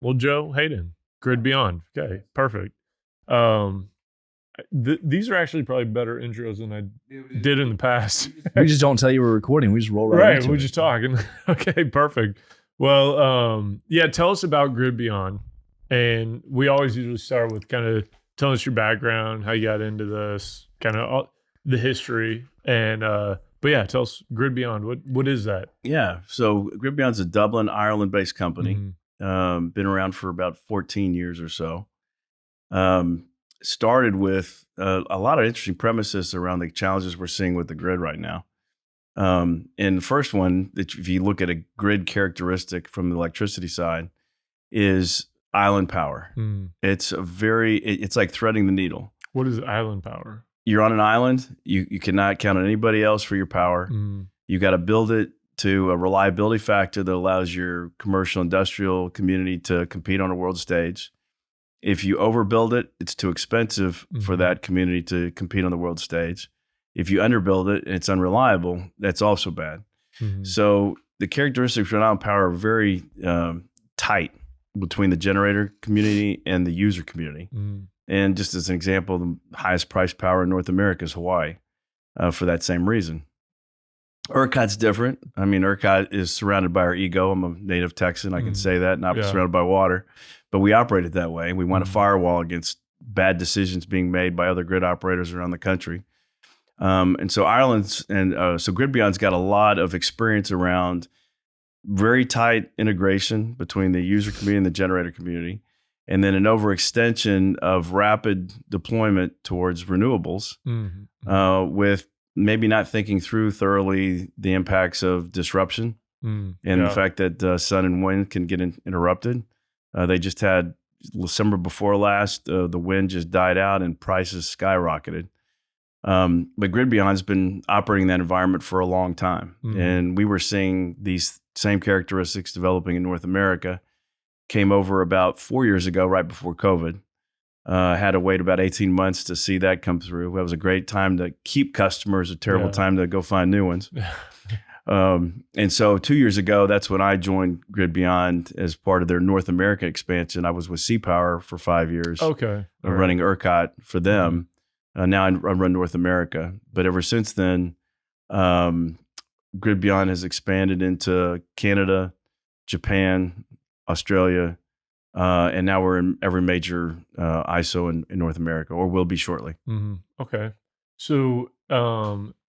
Well, Joe, Hayden, Grid Beyond. Okay, perfect. Um, these are actually probably better intros than I did in the past. We just don't tell you we're recording. We just roll Right, into we're it. just talking. Okay, perfect. Well, yeah, tell us about Grid Beyond. And we always usually start with kind of telling us your background, how you got into this, kind of the history. And but yeah, tell us Grid Beyond. What is that? Yeah. So Grid Beyond's a Dublin, Ireland-based company. Mhm. Been around for about 14 years or so. Started with a lot of interesting premises around the challenges we're seeing with the grid right now. And the first one, if you look at a grid characteristic from the electricity side, is island power. Mm. It's it's like threading the needle. What is island power? You're on an island. You cannot count on anybody else for your power. Mm. You got to build it to a reliability factor that allows your commercial industrial community to compete on a world stage. If you overbuild it, it's too expensive for that community to compete on the world stage. If you underbuild it and it's unreliable, that's also bad. Mm-hmm. So the characteristics of island power are very tight between the generator community and the user community. Mm. And just as an example, the highest price power in North America is Hawaii for that same reason. ERCOT's different. I mean, ERCOT is surrounded by our ego. I'm a native Texan. I can say that, not surrounded by water. But we operate it that way. We want a firewall against bad decisions being made by other grid operators around the country. And so so Grid Beyond's got a lot of experience around very tight integration between the user community and the generator community, and then an overextension of rapid deployment towards renewables with maybe not thinking through thoroughly the impacts of disruption and the fact that sun and wind can get interrupted. They just had December before last, the wind just died out and prices skyrocketed. But Grid Beyond's been operating in that environment for a long time. And we were seeing these same characteristics developing in North America. Came over about 4 years ago, right before COVID. Had to wait about 18 months to see that come through. That was a great time to keep customers, a terrible time to go find new ones. And so 2 years ago, that's when I joined Grid Beyond as part of their North America expansion. I was with CPower for 5 years. Okay. Running ERCOT for them. Now I run North America. But ever since then, Grid Beyond has expanded into Canada, Japan, Australia, and now we're in every major ISO in North America, or will be shortly. Mm-hmm. Okay. So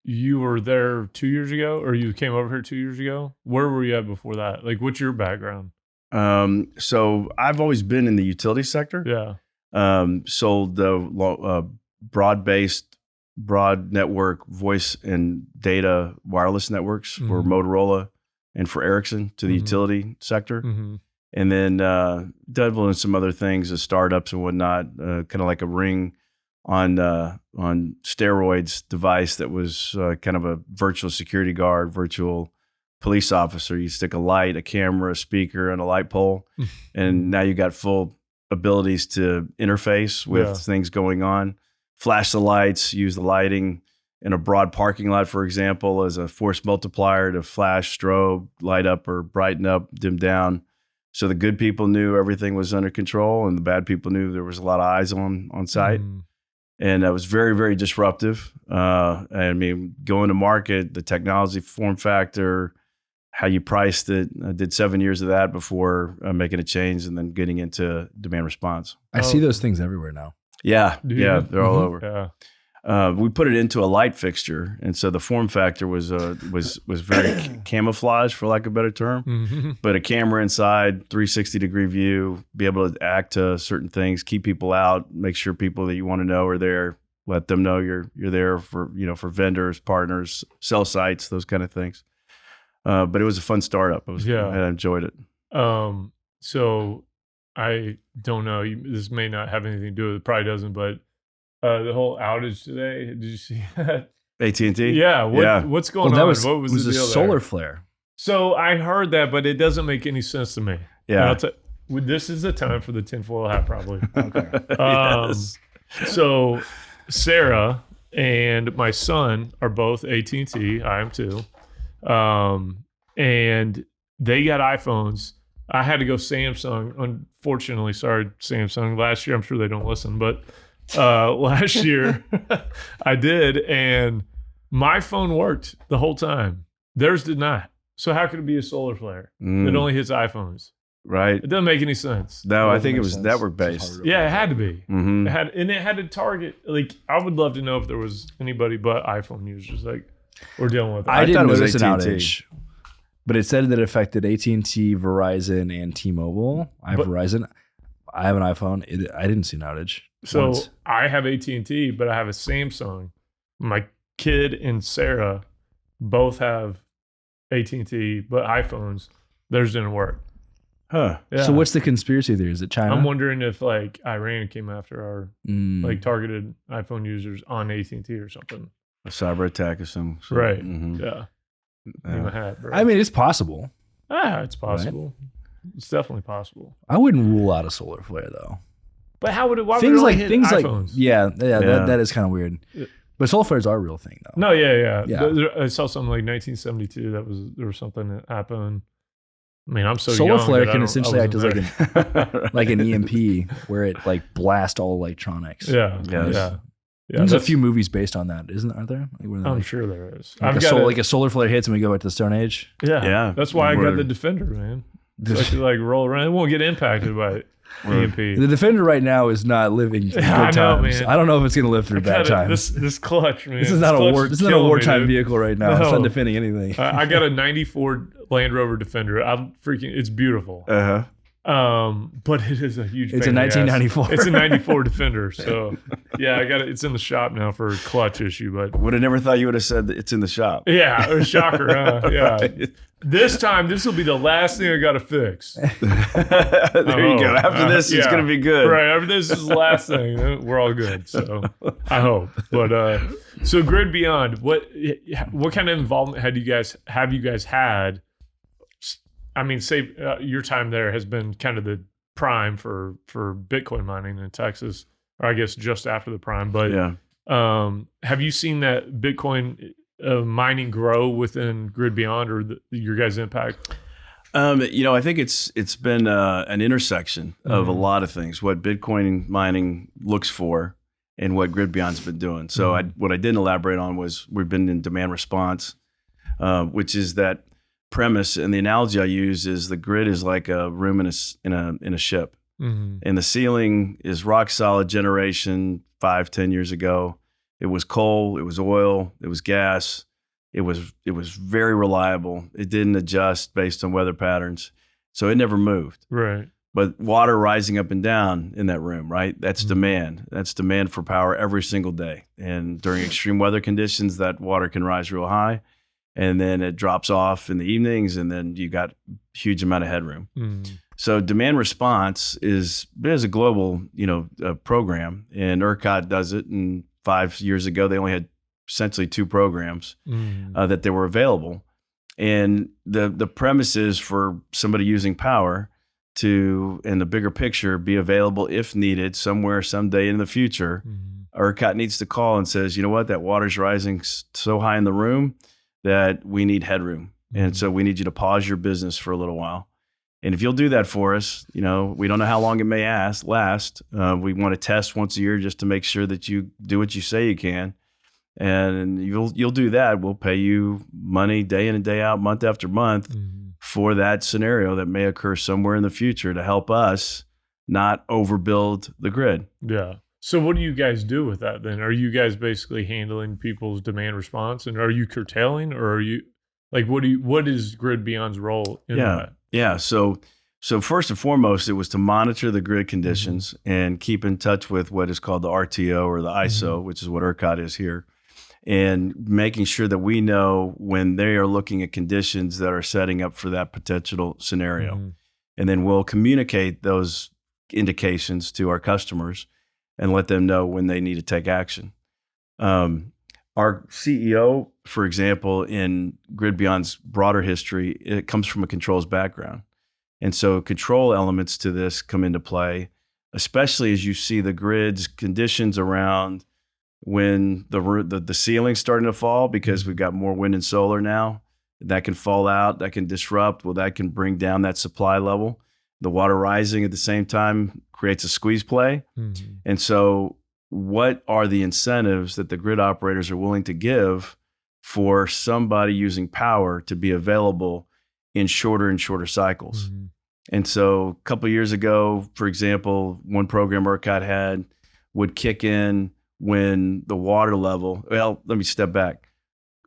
you were there 2 years ago, or you came over here 2 years ago? Where were you at before that? Like, what's your background? So I've always been in the utility sector. Yeah. Sold the broad-based, broad network voice and data wireless networks for Motorola and for Ericsson to the utility sector. And then Dublin and some other things as startups and whatnot, kind of like a Ring on steroids device that was kind of a virtual security guard, virtual police officer. You stick a light, a camera, a speaker, and a light pole, and now you got full abilities to interface with things going on. Flash the lights, use the lighting in a broad parking lot, for example, as a force multiplier to flash, strobe, light up or brighten up, dim down. So the good people knew everything was under control, and the bad people knew there was a lot of eyes on site. And that was very, very disruptive. I mean, going to market, the technology form factor, how you priced it. I did 7 years of that before making a change and then getting into demand response. I see those things everywhere now. Yeah, they're all over. Yeah. We put it into a light fixture, and so the form factor was very camouflage, for lack of a better term. But a camera inside, 360-degree view, be able to act to certain things, keep people out, make sure people that you want to know are there, let them know you're there for for vendors, partners, cell sites, those kind of things. But it was a fun startup. I enjoyed it. So I don't know. This may not have anything to do with it. Probably doesn't, but the whole outage today. Did you see that? AT&T? Yeah. What's going on? What was the deal a solar there? flare. So I heard that, but it doesn't make any sense to me. Yeah. This is the time for the tinfoil hat, probably. Okay. Yes. So Sarah and my son are both AT&T. I am too. And they got iPhones, I had to go Samsung. Unfortunately, sorry, Samsung. Last year, I'm sure they don't listen, but last year I did, and my phone worked the whole time. Theirs did not. So how could it be a solar flare? It only hits iPhones. Right. It doesn't make any sense. No, I think it makes was sense. network based. Yeah, it had to be. Mm-hmm. It had to target. Like, I would love to know if there was anybody but iPhone users like we're dealing with. I thought didn't it was notice an AT&T. outage, but it said that it affected AT&T, Verizon, and T-Mobile. I have Verizon. I have an iPhone. I didn't see an outage. So once. I have AT&T, but I have a Samsung. My kid and Sarah both have AT&T, but iPhones. Theirs didn't work. Huh. Yeah. So what's the conspiracy there? Is it China? I'm wondering if like Iran came after our like targeted iPhone users on AT&T or something. A cyber attack or some sort. Right. Mhm. Yeah. Yeah. In my hat, bro. I mean, it's possible. It's possible. It's definitely possible. I wouldn't rule out a solar flare though. But how would it? Why Things would it like only hit iPhones? yeah. Yeah. That is kind of weird. Yeah. But solar flares are a real thing though. No, yeah. Yeah. I saw something like 1972. There was something that happened. I mean, I'm so solar young flare that I can don't- essentially I act as wasn't like an EMP where it like blasts all electronics. there. Yes. yeah. There's a that's- few movies based on that, aren't there? Like, where they're I'm like, sure there is. like I've a, got like a solar flare hits and we go back to the Stone Age. Yeah. That's why I Where- got the Defender, man. So I could like roll around. It won't get impacted by EMP. The Defender right now is not living through good I know, times. man. I don't know if it's going to live through bad times. This clutch, man. This is not a clutch war. is This is not a killing me, wartime dude. vehicle right now. It's No. not defending anything. I got a '94 Land Rover Defender. It's beautiful. Uh-huh. But it is a huge. It's a pain in the ass. 1994. It's a '94 Defender. So yeah, I got it. It's in the shop now for a clutch issue. But Would have never thought you would have said that it's in the shop. yeah, a shocker. Huh? Yeah. This time, this will be the last thing I got to fix. There you go. After this, it's Yeah. going to be good. Right. After this is the last thing. We're all good. So I hope. But so Grid Beyond, what kind of involvement have you guys had? I mean, say your time there has been kind of the prime for Bitcoin mining in Texas, or I guess just after the prime. But Yeah. have you seen that Bitcoin mining grow within Grid Beyond, or your guys' impact? I think it's been an intersection of a lot of things. What Bitcoin mining looks for, and what Grid Beyond's been doing. So what I didn't elaborate on was we've been in demand response, which is that premise. And the analogy I use is the grid is like a room in a ship, and the ceiling is rock solid generation 5-10 years ago. It was coal, it was oil, it was gas. It was very reliable. It didn't adjust based on weather patterns, so it never moved. Right. But water rising up and down in that room, right? That's demand. That's demand for power every single day. And during extreme weather conditions, that water can rise real high, and then it drops off in the evenings, and then you got huge amount of headroom. So demand response is a global, program, and ERCOT does it. And 5 years ago, they only had essentially 2 programs that they were available. And the premise is for somebody using power to, in the bigger picture, be available if needed somewhere, someday in the future. ERCOT needs to call and says, you know what, that water's rising so high in the room that we need headroom. And so we need you to pause your business for a little while. And if you'll do that for us, we don't know how long it may last. We want to test once a year just to make sure that you do what you say you can. And you'll do that. We'll pay you money day in and day out, month after month, for that scenario that may occur somewhere in the future to help us not overbuild the grid. Yeah. So what do you guys do with that then? Are you guys basically handling people's demand response, and are you curtailing, or are you like what is Grid Beyond's role in that? Yeah. So first and foremost, it was to monitor the grid conditions and keep in touch with what is called the RTO or the ISO, which is what ERCOT is here, and making sure that we know when they are looking at conditions that are setting up for that potential scenario. And then we'll communicate those indications to our customers and let them know when they need to take action. Our CEO, for example, in Grid Beyond's broader history, it comes from a controls background. And so control elements to this come into play, especially as you see the grid's conditions around when the ceiling's starting to fall because we've got more wind and solar now. that can fall out, that can disrupt. Well, that can bring down that supply level. The water rising at the same time creates a squeeze play. Mm-hmm. And so what are the incentives that the grid operators are willing to give for somebody using power to be available in shorter and shorter cycles? Mm-hmm. And so a couple of years ago, for example, one program ERCOT had would kick in when the water level, well, let me step back.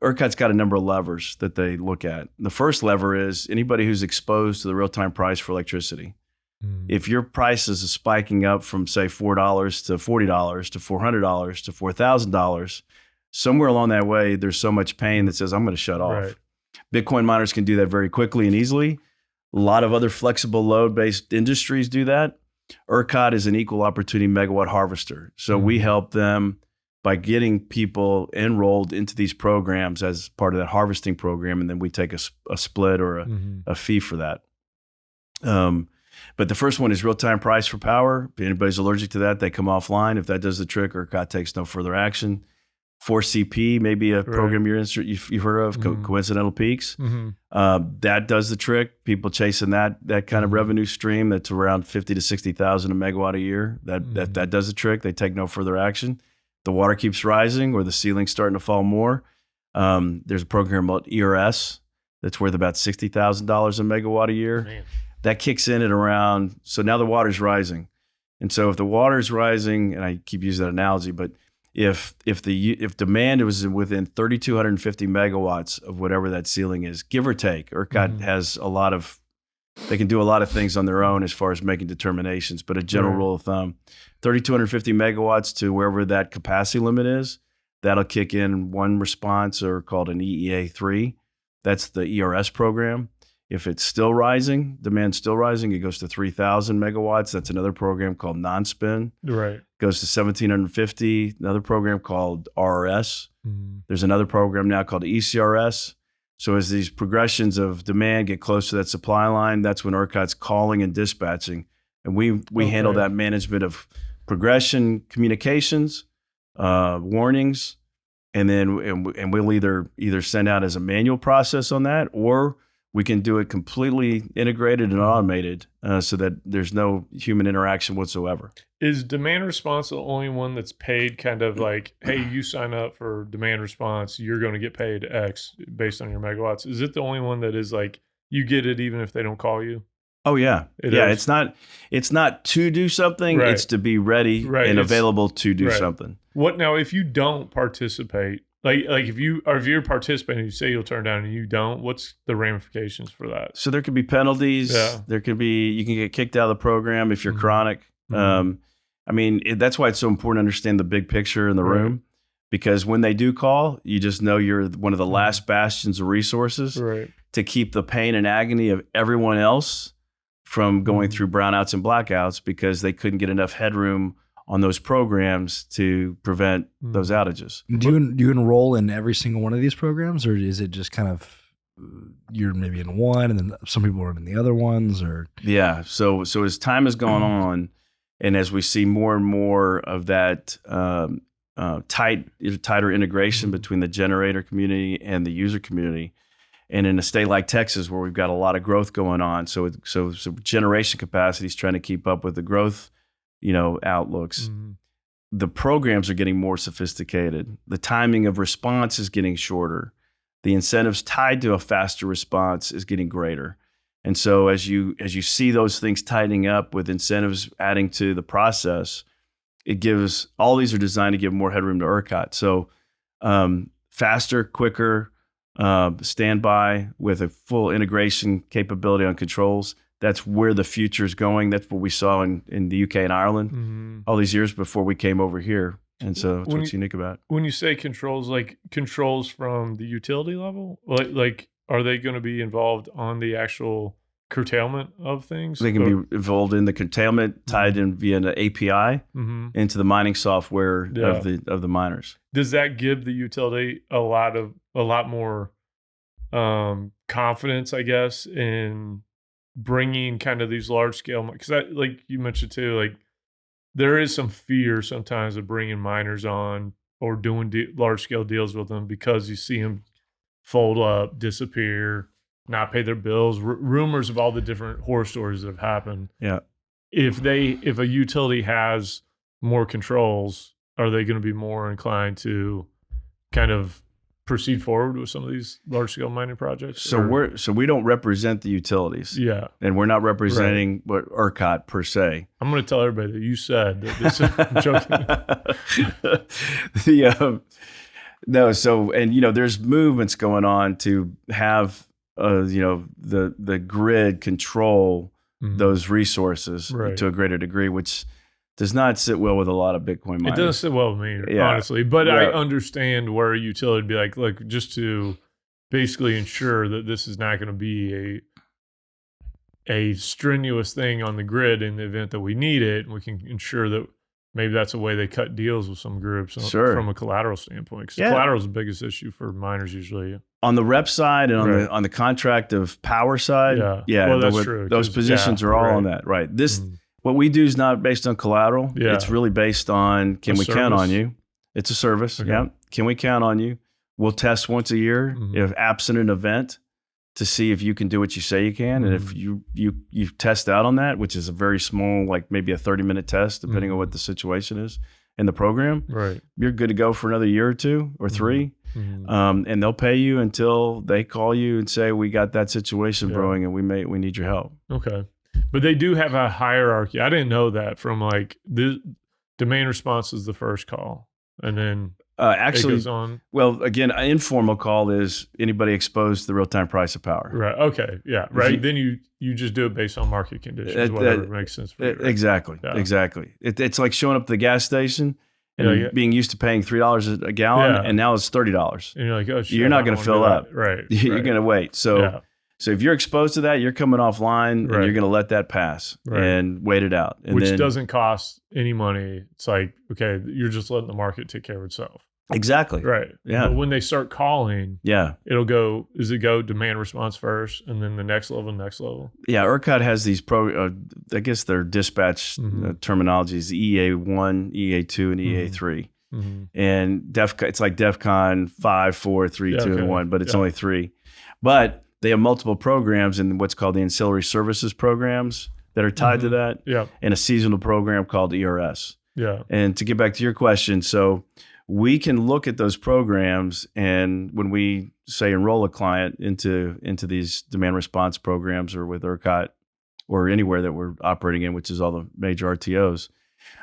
ERCOT's got a number of levers that they look at. The first lever is anybody who's exposed to the real-time price for electricity. Mm-hmm. If your prices are spiking up from, say, $4 to $40 to $400 to $4,000, somewhere along that way, there's so much pain that says, I'm going to shut off. Right. Bitcoin miners can do that very quickly and easily. A lot of other flexible load-based industries do that. ERCOT is an equal opportunity megawatt harvester. So we help them by getting people enrolled into these programs as part of that harvesting program, and then we take a split or a fee for that. But the first one is real-time price for power. If anybody's allergic to that, they come offline. If that does the trick, ERCOT takes no further action. 4CP, maybe a program you've heard of, coincidental peaks. That does the trick. People chasing that kind of revenue stream that's around 50 to 60,000 a megawatt a year. That does the trick. They take no further action. The water keeps rising or the ceiling's starting to fall more. There's a program called ERS that's worth about $60,000 a megawatt a year. Man. That kicks in at around, so now the water's rising. And so if the water's rising, and I keep using that analogy, but if demand was within 3,250 megawatts of whatever that ceiling is, give or take, ERCOT has they can do a lot of things on their own as far as making determinations, but a general rule of thumb, 3,250 megawatts to wherever that capacity limit is, that'll kick in one response or called an EEA3. That's the ERS program. If it's still rising, demand's still rising, it goes to 3,000 megawatts. That's another program called non-spin. Right. Goes to 1,750, another program called RRS. There's another program now called ECRS. So as these progressions of demand get close to that supply line, that's when ERCOT's calling and dispatching. And we handle that management of progression, communications, warnings, and then we'll either send out as a manual process on that, or we can do it completely integrated and automated so that there's no human interaction whatsoever. Is demand response the only one that's paid kind of like, hey, you sign up for demand response, you're going to get paid X based on your megawatts? Is it the only one that is like, you get it even if they don't call you? Oh, yeah. It's not to do something. Right. It's to be ready and available to do something. What now, if you don't participate, like if you're participating, you say you'll turn down and you don't, what's the ramifications for that? So there could be penalties. Yeah. There could be, you can get kicked out of the program if you're chronic. I mean, that's why it's so important to understand the big picture in the room, because when they do call, you just know you're one of the last bastions of resources to keep the pain and agony of everyone else from going through brownouts and blackouts because they couldn't get enough headroom on those programs to prevent those outages. Do you enroll in every single one of these programs, or is it just kind of you're maybe in one and then some people are in the other ones? Or yeah, so as time has gone on, and as we see more and more of that tighter integration between the generator community and the user community, and in a state like Texas where we've got a lot of growth going on, so generation capacity is trying to keep up with the growth, outlooks. The programs are getting more sophisticated. The timing of response is getting shorter. The incentives tied to a faster response is getting greater. And so as you see those things tightening up with incentives adding to the process, all these are designed to give more headroom to ERCOT. So faster, quicker, standby with a full integration capability on controls. That's where the future is going. That's what we saw in the UK and Ireland all these years before we came over here. And so that's what's unique about it. When you say controls, like controls from the utility level, like are they going to be involved on the actual curtailment of things? They can be involved in the curtailment, tied in via an API into the mining software of the miners. Does that give the utility a lot more confidence, I guess, in bringing kind of these large scale? Because like you mentioned too, like there is some fear sometimes of bringing miners on or doing large scale deals with them because you see them fold up, disappear, not pay their bills, rumors of all the different horror stories that have happened. Yeah. If a utility has more controls, are they going to be more inclined to kind of proceed forward with some of these large scale mining projects? So we don't represent the utilities. Yeah. And we're not representing what ERCOT per se. I'm going to tell everybody that you said that this. I'm joking. No. So, and there's movements going on to have, the grid control those resources to a greater degree, which does not sit well with a lot of Bitcoin miners. It doesn't sit well with me, honestly. But I understand where a utility would be like, look, just to basically ensure that this is not going to be a strenuous thing on the grid in the event that we need it, and we can ensure that maybe that's a way they cut deals with some groups from a collateral standpoint. Because collateral is the biggest issue for miners usually. On the rep side and on the contract of power side, well, that's true. Those positions are all on that, right? What we do is not based on collateral. Yeah. It's really based on, can we count on you? It's a service. Okay. Yeah. Can we count on you? We'll test once a year, if absent an event, to see if you can do what you say you can. And if you test out on that, which is a very small, like maybe a 30-minute test, depending on what the situation is in the program, right, you're good to go for another year or 2 or 3. And they'll pay you until they call you and say, we got that situation brewing and we need your help. Okay. But they do have a hierarchy. I didn't know that. From like the demand response is the first call, and then actually, it goes on. Well, again, an informal call is anybody exposed to the real-time price of power. Right. Okay. Yeah. Right. Then you just do it based on market conditions, whatever makes sense for you. Right? Exactly. Yeah. Exactly. It's like showing up at the gas station and being used to paying $3 a gallon, and now it's $30. And you're like, oh shit, you're not going to fill up. Right. You're going to wait. So if you're exposed to that, you're coming offline and you're going to let that pass and wait it out. And which doesn't cost any money. It's like, okay, you're just letting the market take care of itself. Exactly. Right. Yeah. But when they start calling, it'll go, does it go demand response first and then the next level? Yeah. ERCOT has these I guess their dispatch terminologies, EA1, EA2, and EA3. And it's like DEFCON 5, 4, 3, 2, and 1, but it's only 3. But they have multiple programs in what's called the ancillary services programs that are tied to that, and a seasonal program called ERS. Yeah. And to get back to your question, so we can look at those programs, and when we say enroll a client into these demand response programs, or with ERCOT or anywhere that we're operating in, which is all the major RTOs,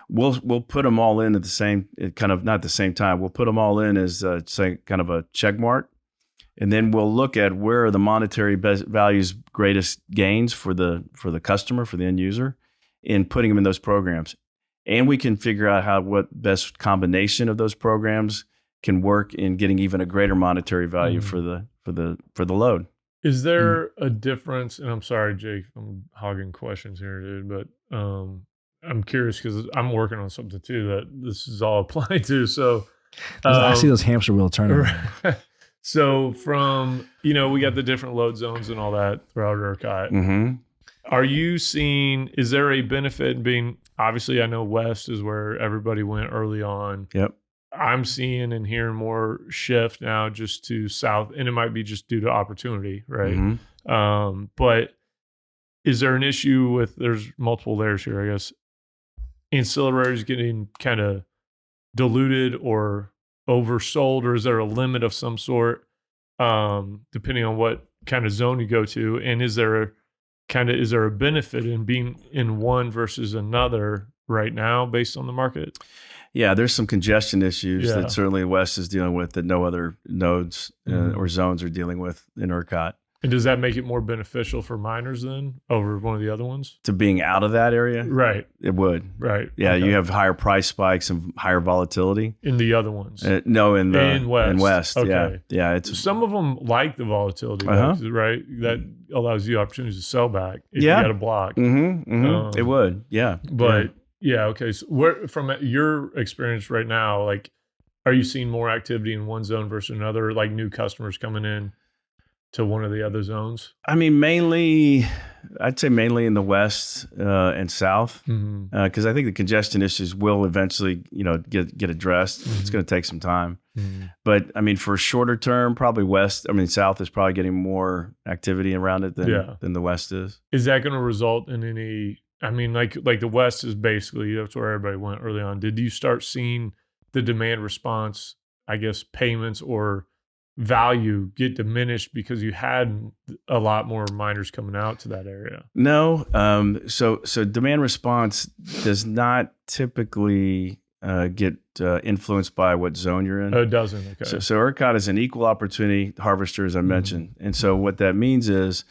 we'll put them all in at the same, kind of not at the same time. We'll put them all in as say kind of a check mark. And then we'll look at where are the monetary values greatest gains for the customer, for the end user, in putting them in those programs. And we can figure out what best combination of those programs can work in getting even a greater monetary value for the load. Is there a difference? And I'm sorry, Jake, I'm hogging questions here, dude, but I'm curious because I'm working on something too that this is all applied to. So I see those hamster wheel turning. So from, we got the different load zones and all that throughout ERCOT. Are you seeing, is there a benefit in being, obviously I know West is where everybody went early on. Yep. I'm seeing and hearing more shift now just to South, and it might be just due to opportunity, right? But is there an issue with, there's multiple layers here, I guess, ancillaries getting kind of diluted or oversold, or is there a limit of some sort, depending on what kind of zone you go to? And is there a benefit in being in one versus another right now based on the market? Yeah, there's some congestion issues that certainly West is dealing with that no other nodes or zones are dealing with in ERCOT. And does that make it more beneficial for miners then over one of the other ones? To being out of that area? Right. It would. Right. Yeah, you have higher price spikes and higher volatility. In the other ones? No, in West. In West, okay. Yeah. Some of them like the volatility, right? That allows you opportunities to sell back if you got a block. It would, yeah. But, okay. So from your experience right now, like, are you seeing more activity in one zone versus another, like new customers coming in? to one of the other zones? I mean, I'd say mainly in the west and south, because I think the congestion issues will eventually, get addressed. It's going to take some time, but I mean, for shorter term, probably south is probably getting more activity around it than the west is. Is that going to result in any? I mean, like the west is basically that's where everybody went early on. Did you start seeing the demand response, I guess, payments or value get diminished because you had a lot more miners coming out to that area? No. So demand response does not typically get influenced by what zone you're in. Oh, it doesn't. Okay. So ERCOT is an equal opportunity harvester, as I mentioned. And so what that means is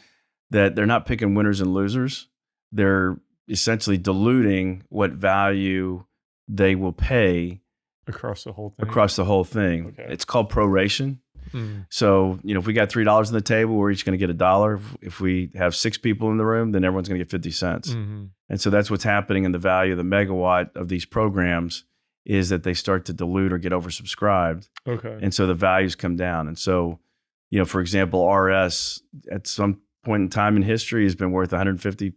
that they're not picking winners and losers. They're essentially diluting what value they will pay across the whole thing. Okay. It's called proration. So, if we got $3 on the table, we're each going to get $1. If we have 6 people in the room, then everyone's going to get 50 cents. And so that's what's happening in the value of the megawatt of these programs is that they start to dilute or get oversubscribed. Okay. And so the values come down. And so, for example, RS at some point in time in history has been worth $150,000+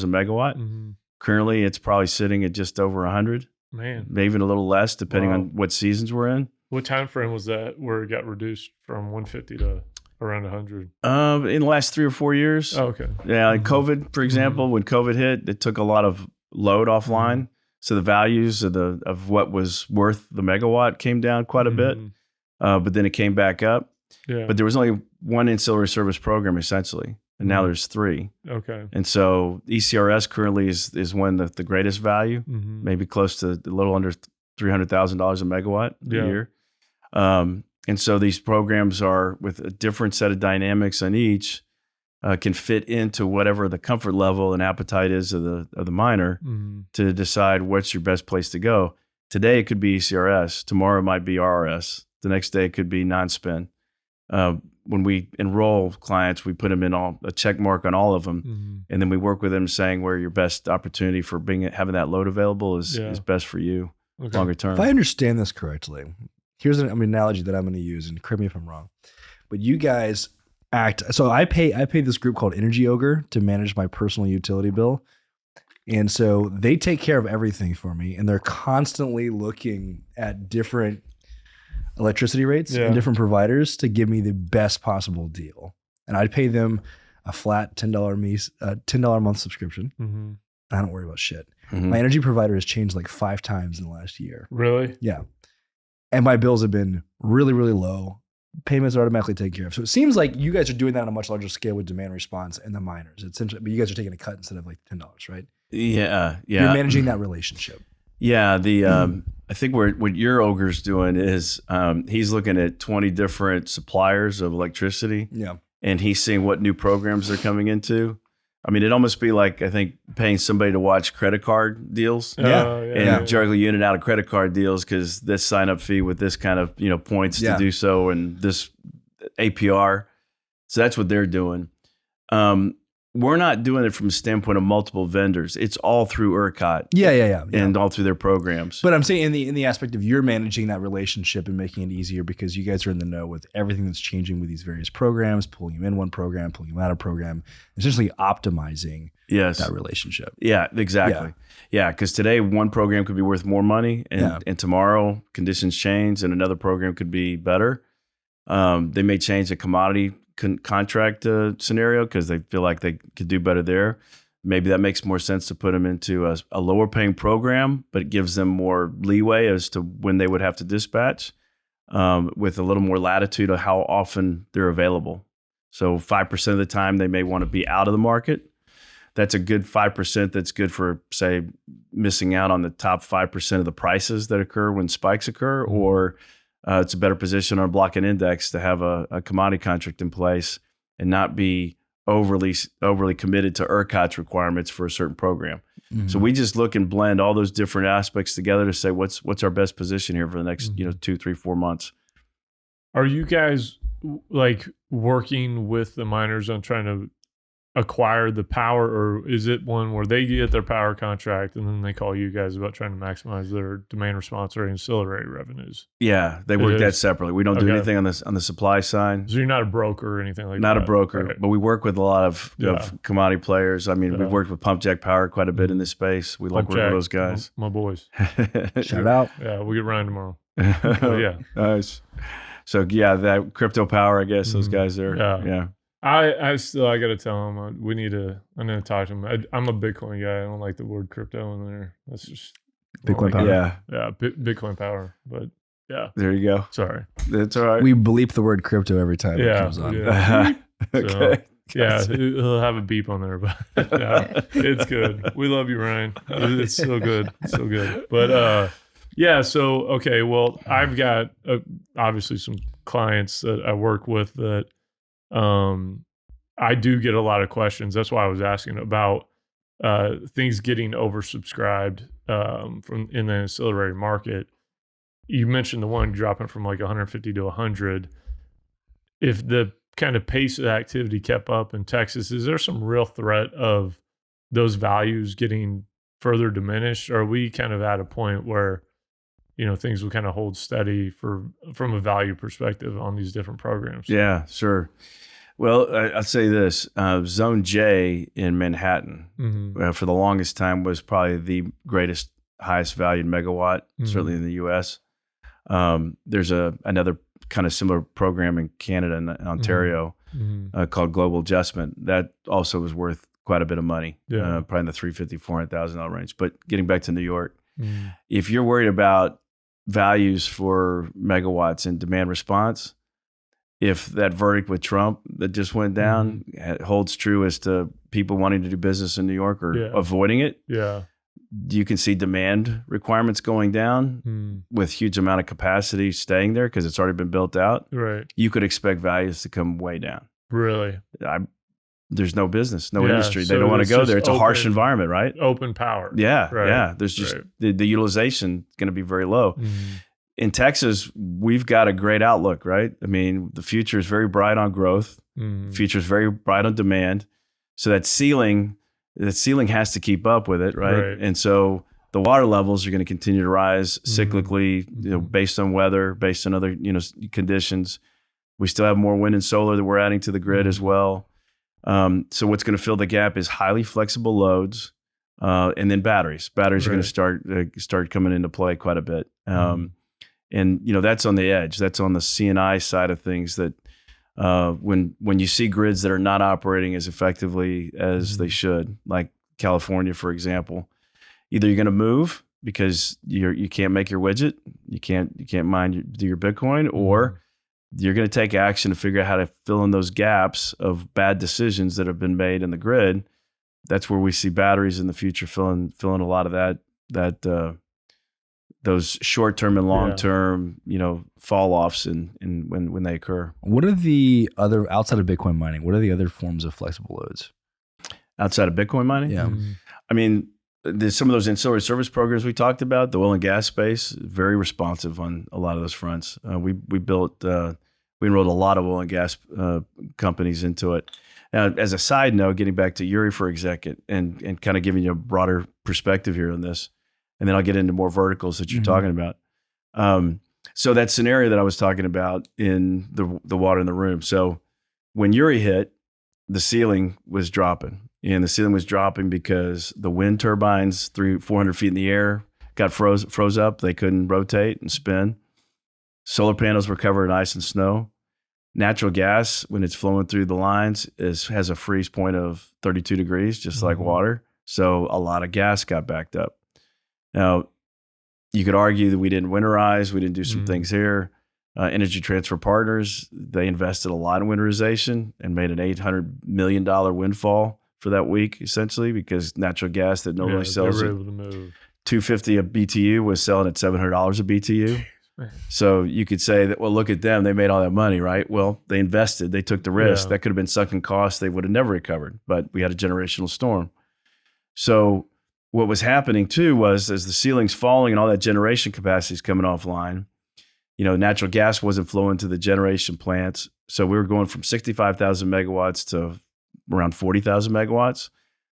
a megawatt. Currently, it's probably sitting at just over 100. Man, maybe even a little less depending on what seasons we're in. What time frame was that where it got reduced from 150 to around 100? In the last 3 or 4 years. Oh, okay. Yeah, like COVID, for example, when COVID hit, it took a lot of load offline. So the values of what was worth the megawatt came down quite a bit, but then it came back up. Yeah. But there was only one ancillary service program essentially, and now there's 3. Okay. And so ECRS currently is one of the greatest value, maybe close to a little under $300,000 a megawatt a year. And so these programs are with a different set of dynamics on each, can fit into whatever the comfort level and appetite is of the miner to decide what's your best place to go. Today it could be ECRS. Tomorrow it might be RRS. The next day it could be non-spin. When we enroll clients, we put them in a check mark on all of them, and then we work with them saying where your best opportunity for having that load available is best for you longer term. If I understand this correctly, here's an analogy that I'm going to use, and correct me if I'm wrong. But you guys act. So I pay this group called Energy Ogre to manage my personal utility bill, and so they take care of everything for me, and they're constantly looking at different electricity rates and different providers to give me the best possible deal. And I'd pay them a flat $10 a month subscription. I don't worry about shit. My energy provider has changed like 5 times in the last year. Really? Yeah. And my bills have been really, really low. Payments are automatically taken care of. So it seems like you guys are doing that on a much larger scale with demand response and the miners. Essentially, but you guys are taking a cut instead of like $10, right? Yeah. You're managing that relationship. Yeah. I think what your ogre's doing is he's looking at 20 different suppliers of electricity. Yeah. And he's seeing what new programs they're coming into. I mean, it'd almost be like, I think, paying somebody to watch credit card deals juggle you in and out of credit card deals because this sign up fee with this kind of points to do so and this APR. So that's what they're doing. We're not doing it from a standpoint of multiple vendors. It's all through ERCOT. Yeah. And all through their programs. But I'm saying in the aspect of you're managing that relationship and making it easier because you guys are in the know with everything that's changing with these various programs, pulling you in one program, pulling you out of program, essentially optimizing that relationship. Yeah, exactly. Yeah, because today one program could be worth more money and tomorrow conditions change and another program could be better. They may change the commodity contract scenario because they feel like they could do better there. Maybe that makes more sense to put them into a lower paying program, but it gives them more leeway as to when they would have to dispatch with a little more latitude of how often they're available. So 5% of the time they may want to be out of the market. That's a good 5% that's good for, say, missing out on the top 5% of the prices that occur when spikes occur, or it's a better position on block and index to have a commodity contract in place and not be overly committed to ERCOT's requirements for a certain program. So we just look and blend all those different aspects together to say what's our best position here for the next 2, 3, 4 months. Are you guys like working with the miners on trying to acquire the power, or is it one where they get their power contract and then they call you guys about trying to maximize their demand response or ancillary revenues? Yeah, they work that separately. We don't do anything on the supply side. So you're not a broker or anything like that? Not a broker, right. but we work with a lot of commodity players. I mean, we've worked with Pump Jack Power quite a bit in this space. We like working with those guys. My boys. Shout out. Yeah, we get Ryan tomorrow. Yeah. Nice. So yeah, that crypto power, I guess those guys are. Yeah. I got to tell him I'm going to talk to him. I'm a Bitcoin guy. I don't like the word crypto in there. That's just Bitcoin power. Yeah. Bitcoin power. But yeah. There you go. Sorry. That's all right. We bleep the word crypto every time it comes on. Yeah. Okay. Yeah, he'll have a beep on there, but it's good. We love you, Ryan. It's so good. It's so good. But so, okay, well, I've got obviously some clients that I work with that I do get a lot of questions. That's why I was asking about things getting oversubscribed from in the ancillary market. You mentioned the one dropping from like 150 to 100. If the kind of pace of activity kept up in Texas, is there some real threat of those values getting further diminished? Or are we kind of at a point where, things will kind of hold steady from a value perspective on these different programs? Yeah, sure. Well, I'll say this, Zone J in Manhattan for the longest time was probably the greatest, highest valued megawatt, certainly in the US. There's another kind of similar program in Canada and Ontario called Global Adjustment. That also was worth quite a bit of money, probably in the $350,000, $400,000 range. But getting back to New York, if you're worried about values for megawatts and demand response, if that verdict with Trump that just went down holds true as to people wanting to do business in New York or avoiding it, you can see demand requirements going down with huge amount of capacity staying there because it's already been built out. Right. You could expect values to come way down. Really? There's no business, no industry. They don't want to go there. It's a harsh environment, right? Open power. Yeah. Right. Yeah. There's just the utilization going to be very low. In Texas, we've got a great outlook, right? I mean, the future is very bright on growth. Future is very bright on demand. So that ceiling has to keep up with it, right? And so the water levels are going to continue to rise cyclically, based on weather, based on other, conditions. We still have more wind and solar that we're adding to the grid as well. So what's going to fill the gap is highly flexible loads, and then batteries. Batteries are going to start coming into play quite a bit. And that's on the edge. That's on the C&I side of things. That when you see grids that are not operating as effectively as they should, like California, for example, either you're going to move because you can't make your widget, you can't do your Bitcoin, or you're going to take action to figure out how to fill in those gaps of bad decisions that have been made in the grid. That's where we see batteries in the future filling a lot of that those short-term and long-term, fall offs and when they occur. What are the other, outside of Bitcoin mining, what are the other forms of flexible loads? Outside of Bitcoin mining? Yeah. I mean, there's some of those ancillary service programs we talked about, the oil and gas space, very responsive on a lot of those fronts. We enrolled a lot of oil and gas companies into it. Now, as a side note, getting back to Uri for a second and kind of giving you a broader perspective here on this, and then I'll get into more verticals that you're talking about. So that scenario that I was talking about in the water in the room. So when Uri hit, the ceiling was dropping. And the ceiling was dropping because the wind turbines 400 feet in the air got froze up. They couldn't rotate and spin. Solar panels were covered in ice and snow. Natural gas, when it's flowing through the lines, has a freeze point of 32 degrees, just like water. So a lot of gas got backed up. Now, you could argue that we didn't winterize. We didn't do some things here. Energy Transfer Partners, they invested a lot in winterization and made an $800 million windfall for that week, essentially, because natural gas that normally sells at $250 a BTU was selling at $700 a BTU. So you could say that, well, look at them. They made all that money, right? Well, they invested. They took the risk. That could have been sunken costs. They would have never recovered, but we had a generational storm. So what was happening too was, as the ceiling's falling and all that generation capacity is coming offline, natural gas wasn't flowing to the generation plants. So we were going from 65,000 megawatts to around 40,000 megawatts.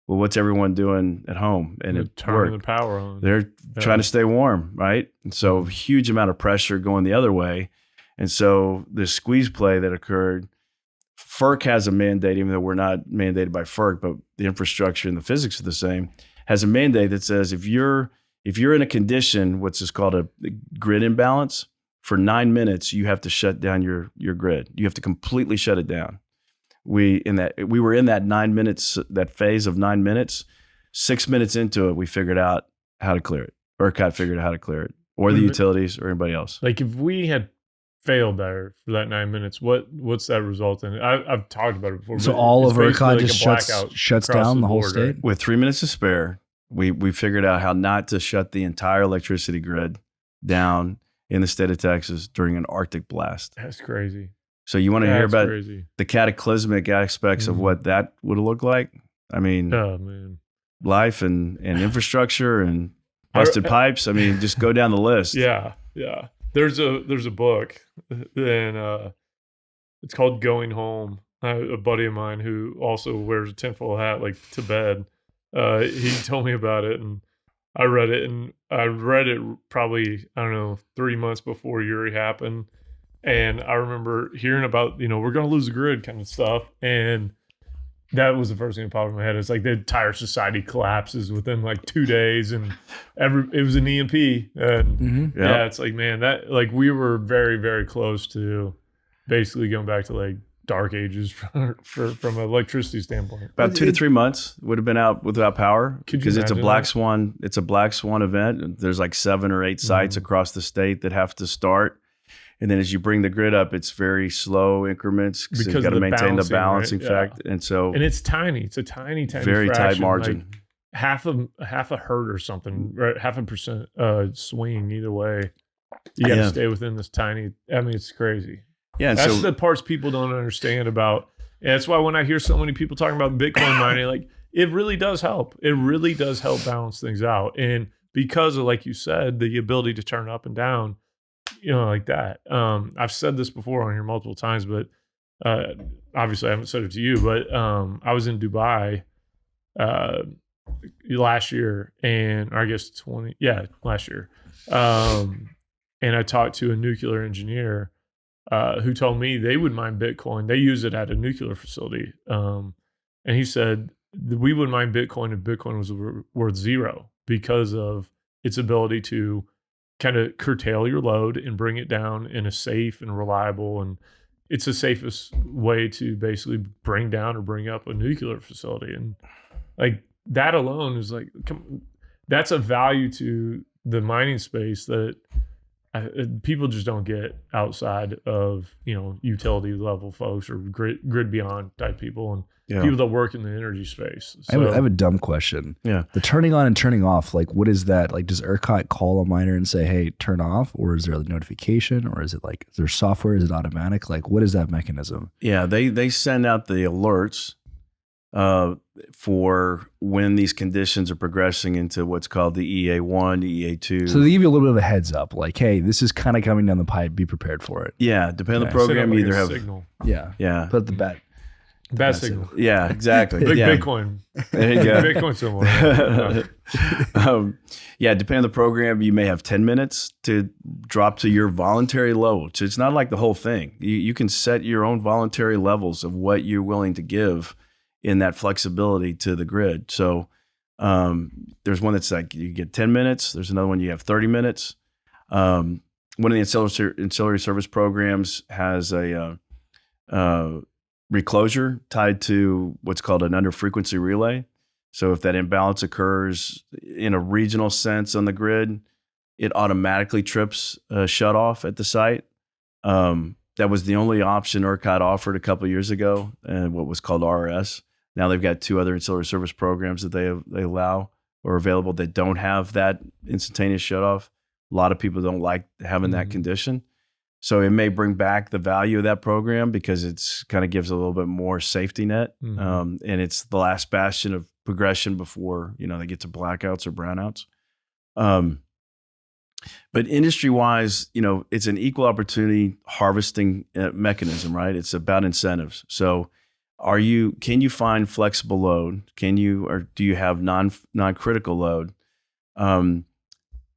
Well, what's everyone doing at home? And They're it turning worked. the power on. They're trying to stay warm, right? And so huge amount of pressure going the other way. And so the squeeze play that occurred, FERC has a mandate, even though we're not mandated by FERC, but the infrastructure and the physics are the same, has a mandate that says if you're in a condition, what's is called a grid imbalance, for 9 minutes, you have to shut down your grid. You have to completely shut it down. We were in that 9 minutes, that phase of 9 minutes. 6 minutes into it, we figured out how to clear it. ERCOT figured out how to clear it, or the utilities, or anybody else. Like if we had failed there for that 9 minutes, what's that result in? I've talked about it before. So but all it's of basically ERCOT like just a blackout shuts across down the whole board, state? right? With 3 minutes to spare, we figured out how not to shut the entire electricity grid down in the state of Texas during an Arctic blast. That's crazy. So you want to hear That's about crazy. the cataclysmic aspects of what that would have looked like? I mean, Oh man, life and infrastructure and busted pipes. I mean, just go down the list. yeah. There's a book, and it's called Going Home. A buddy of mine who also wears a tinfoil hat like to bed. He told me about it, and I read it, and I read it probably, I don't know, 3 months before Uri happened. And I remember hearing about, we're going to lose the grid kind of stuff. And that was the first thing that popped in my head. It's like the entire society collapses within like 2 days, and it was an EMP. And yeah, it's like, man, that like we were very, very close to basically going back to like dark ages from an electricity standpoint. About 2 to 3 months would have been out without power because it's a black that? swan. It's a black swan event. There's like 7 or 8 sites across the state that have to start. And then as you bring the grid up, it's very slow increments because you've got to maintain the balancing fact. Yeah. And it's tiny. It's a tiny very fraction, tight margin. Like half a hertz or something, right? 0.5% swing either way. You got to stay within this tiny. I mean, it's crazy. Yeah, and that's the parts people don't understand about. And that's why when I hear so many people talking about Bitcoin mining, like it really does help. It really does help balance things out. And because of, like you said, the ability to turn up and down, like that. I've said this before on here multiple times, but obviously I haven't said it to you, but I was in Dubai last year, or I guess last year. And I talked to a nuclear engineer who told me they would mine Bitcoin. They use it at a nuclear facility. And he said we would mine Bitcoin if Bitcoin was worth zero because of its ability to kind of curtail your load and bring it down in a safe and reliable, and it's the safest way to basically bring down or bring up a nuclear facility. And like that alone is like, that's a value to the mining space that people just don't get outside of, utility level folks or grid beyond type people and people that work in the energy space. So, I have a dumb question. Yeah. The turning on and turning off, like what is that? Like does ERCOT call a miner and say, hey, turn off? Or is there a notification? Or is it like, is there software? Is it automatic? Like what is that mechanism? Yeah, they send out the alerts for when these conditions are progressing into what's called the EA1, EA2. So they give you a little bit of a heads up, like, hey, this is kind of coming down the pipe. Be prepared for it. Yeah, depending on the program, you either have signal. Yeah. Put the Bad signal. Yeah, exactly. Big yeah. Bitcoin. There you go. Bitcoin somewhere. Depending on the program, you may have 10 minutes to drop to your voluntary level. So it's not like the whole thing. You can set your own voluntary levels of what you're willing to give in that flexibility to the grid. So there's one that's like you get 10 minutes. There's another one you have 30 minutes. One of the ancillary service programs has a reclosure tied to what's called an under frequency relay. So if that imbalance occurs in a regional sense on the grid, it automatically trips a shut off at the site. That was the only option ERCOT offered a couple of years ago, and what was called RRS. Now they've got 2 other ancillary service programs that they allow or available that don't have that instantaneous shut off. A lot of people don't like having that condition. So it may bring back the value of that program because it's kind of gives a little bit more safety net. And it's the last bastion of progression before, they get to blackouts or brownouts. But industry-wise, it's an equal opportunity harvesting mechanism, right? It's about incentives. So can you find flexible load? Or do you have non-critical load?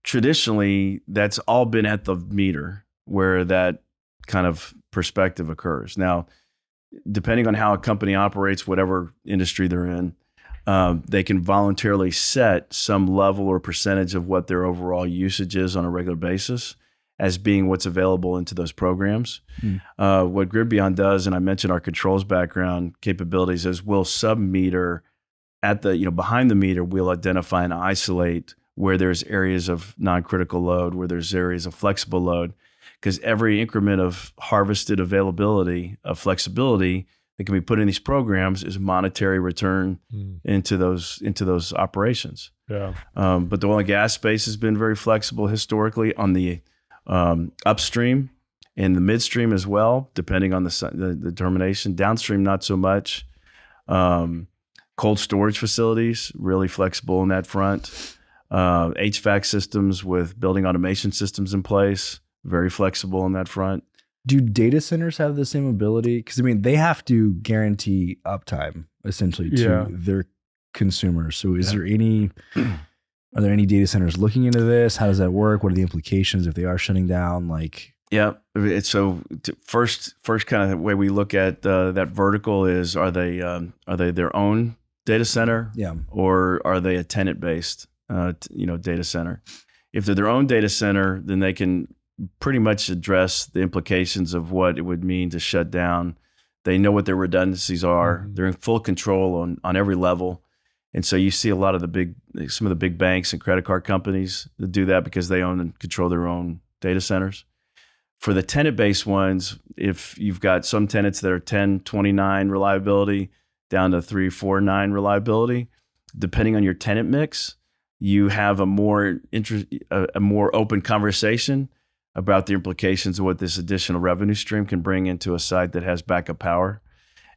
Traditionally, that's all been at the meter where that kind of perspective occurs. Now, depending on how a company operates, whatever industry they're in, they can voluntarily set some level or percentage of what their overall usage is on a regular basis as being what's available into those programs. What Grid Beyond does, and I mentioned our controls background capabilities, is we'll sub-meter at the, behind the meter, we'll identify and isolate where there's areas of non-critical load, where there's areas of flexible load, because every increment of harvested availability of flexibility that can be put in these programs is monetary return into those operations. Yeah. But the oil and gas space has been very flexible historically on the upstream and the midstream as well, depending on the determination. Downstream, not so much. Cold storage facilities, really flexible in that front. HVAC systems with building automation systems in place, very flexible in that front. Do data centers have the same ability? Because they have to guarantee uptime essentially to their consumers. So are there any data centers looking into this? How does that work? What are the implications if they are shutting down? First kind of the way we look at that vertical is, are they their own data center? Yeah. Or are they a tenant-based data center? If they're their own data center, then they can pretty much address the implications of what it would mean to shut down. They know what their redundancies are. Mm-hmm. They're in full control on every level. And so you see a lot of some of the big banks and credit card companies that do that because they own and control their own data centers. For the tenant-based ones, if you've got some tenants that are 10, 29 reliability down to 3, 4, 9 reliability, depending on your tenant mix, you have a more open conversation about the implications of what this additional revenue stream can bring into a site that has backup power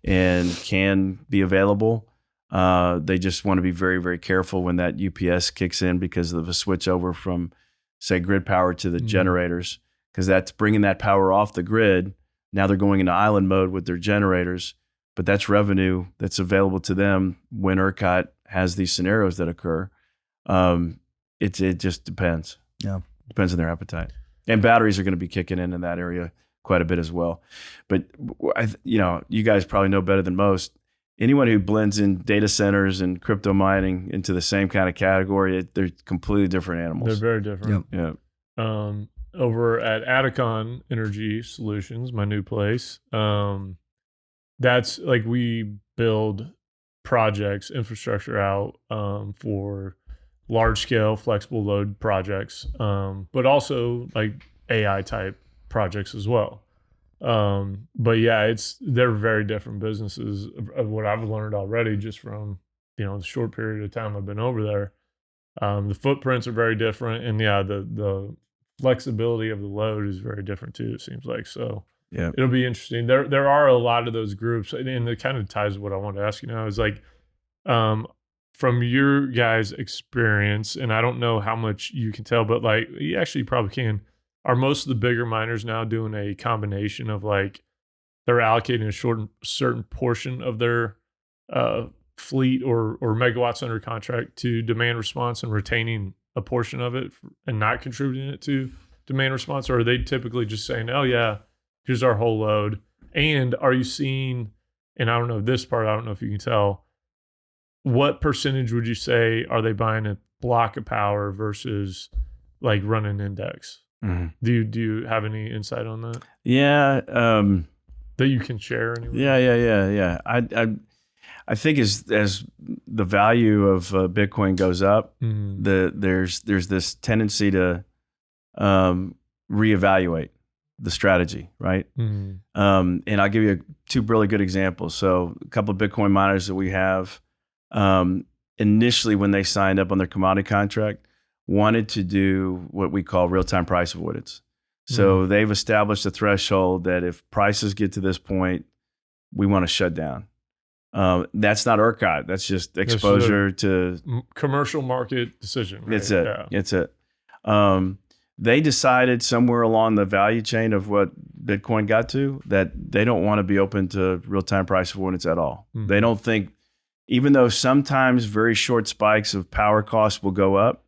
and can be available. They just want to be very, very careful when that UPS kicks in because of a switch over from, say, grid power to the generators, because that's bringing that power off the grid. Now they're going into island mode with their generators, but that's revenue that's available to them when ERCOT has these scenarios that occur. It just depends. Yeah, depends on their appetite. And batteries are going to be kicking in that area quite a bit as well. But you guys probably know better than most. Anyone who blends in data centers and crypto mining into the same kind of category, they're completely different animals. They're very different. Yeah. Over at Atacon Energy Solutions, my new place, that's like we build projects, infrastructure out for large scale flexible load projects, but also like AI type projects as well. But yeah, they're very different businesses of what I've learned already just from, the short period of time I've been over there. The footprints are very different, and the flexibility of the load is very different too, it seems like. So yeah, it'll be interesting. There are a lot of those groups, and it kind of ties to what I wanted to ask you now is like, from your guys' experience, and I don't know how much you can tell, but like you actually probably can, are most of the bigger miners now doing a combination of like they're allocating a certain portion of their fleet or megawatts under contract to demand response and retaining a portion of it and not contributing it to demand response? Or are they typically just saying, oh yeah, here's our whole load? And are you seeing, and I don't know this part, I don't know if you can tell, what percentage would you say are they buying a block of power versus like running index? Mm-hmm. Do you have any insight on that? Yeah. That you can share anyway? Yeah. I think as the value of Bitcoin goes up, there's this tendency to reevaluate the strategy, right? And I'll give you 2 really good examples. So a couple of Bitcoin miners that we have, initially when they signed up on their commodity contract, wanted to do what we call real-time price avoidance. So they've established a threshold that if prices get to this point, we want to shut down. That's not ERCOT. That's just exposure to commercial market decision. Right? It's it. they decided somewhere along the value chain of what Bitcoin got to that they don't want to be open to real-time price avoidance at all. Mhm. They don't think, even though sometimes very short spikes of power costs will go up,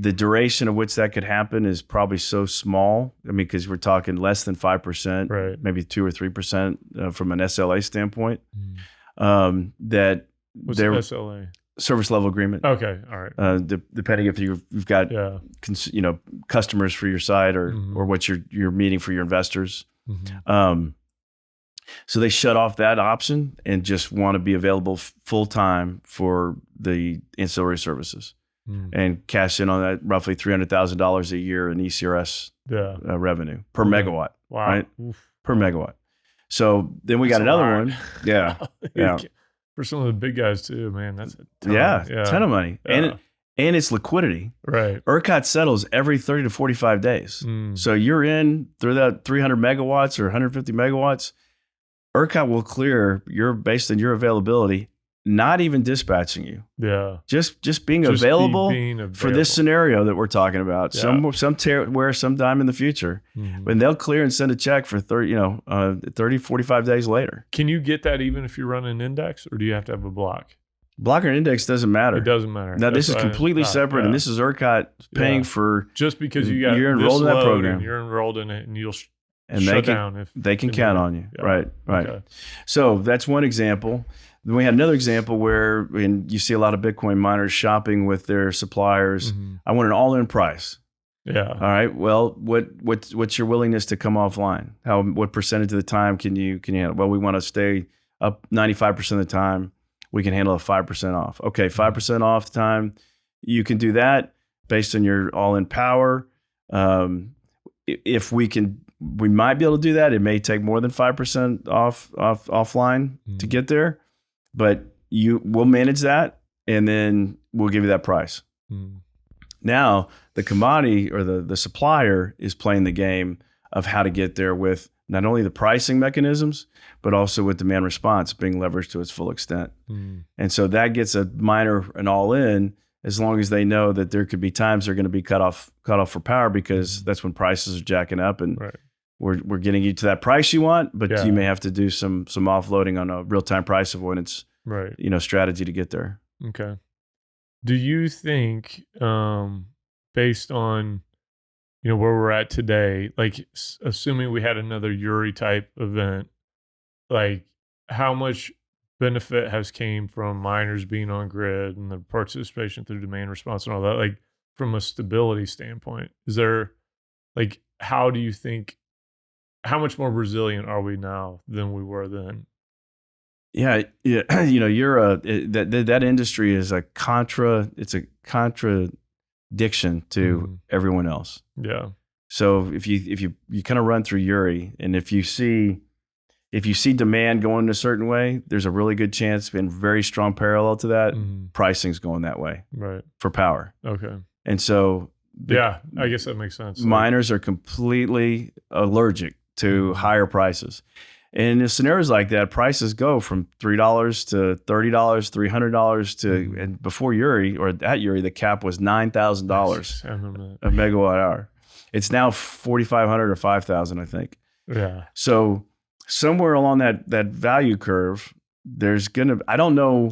the duration of which that could happen is probably so small. I mean, because we're talking less than 5%, Right. maybe 2 or 3% from an SLA standpoint, Mm. that What's their SLA? service level agreement. Okay. All right. Depending if you've got Yeah. customers for your site or Mhm. or what you're meeting for your investors. Mhm. So they shut off that option and just want to be available full time for the ancillary services Mm. and cash in on that roughly $300,000 a year in ECRS Yeah. revenue per Okay. megawatt, Wow. right? Oof. Per megawatt. So then we got That's a another lot. one. Yeah. Yeah. For some of the big guys too, man. That's a ton. Yeah. Ton of money. Yeah. And it's liquidity. Right. ERCOT settles every 30 to 45 days. Mm. So you're in through that 300 megawatts or 150 megawatts. ERCOT will clear based on your availability, not even dispatching you, Yeah. just being Just available being for this available. scenario that we're talking about. Yeah. Sometime in the future, Mhm. when they'll clear and send a check for 30, 45 days later. Can you get that even if you run an index, or do you have to have a block? Blocker index doesn't matter. It doesn't matter. Now this That's is what I completely thought. separate, Yeah. and this is ERCOT paying Yeah. for, Just because you got you're enrolled this in that load program. and you're enrolled in it, and you'll and shut they can down if they can if count needed. on you. Yeah. Right. Okay. So that's one example. Then we had another example where you see a lot of Bitcoin miners shopping with their suppliers. Mhm. I want an all-in price. Yeah. All right. Well, what's your willingness to come offline? What percentage of the time can you handle? Well, we want to stay up 95% of the time. We can handle a 5% off. Okay, 5% off the time. You can do that based on your all-in power. If we might be able to do that. It may take more than 5% offline to get there, but we'll manage that, and then we'll give you that price. Mm. Now the commodity or the supplier is playing the game of how to get there with not only the pricing mechanisms, but also with demand response being leveraged to its full extent. Mm. And so that gets a miner an all in, as long as they know that there could be times they're going to be cut off for power, because that's when prices are jacking up, and Right. we're getting you to that price you want, but Yeah. you may have to do some offloading on a real time price avoidance, Right. strategy to get there. Okay. Do you think, based on where we're at today, like assuming we had another Uri type event, like how much benefit has came from miners being on grid and the participation through demand response and all that, like from a stability standpoint? Is there, like, how do you think, how much more resilient are we now than we were then? Yeah. You're that industry is it's a contradiction to everyone else. Yeah. So if you kind of run through Uri, and if you see demand going in a certain way, there's a really good chance, and very strong parallel to that, pricing's going that way Right. for power. Okay. And so Yeah, I guess that makes sense. miners are completely allergic to higher prices. And in scenarios like that, prices go from $3 to $30, $300 to, and before Uri, or at Uri, the cap was $9,000 I remember a megawatt hour. It's now 4,500 or 5,000, I think. that. Yeah. So somewhere along that value curve, I don't know.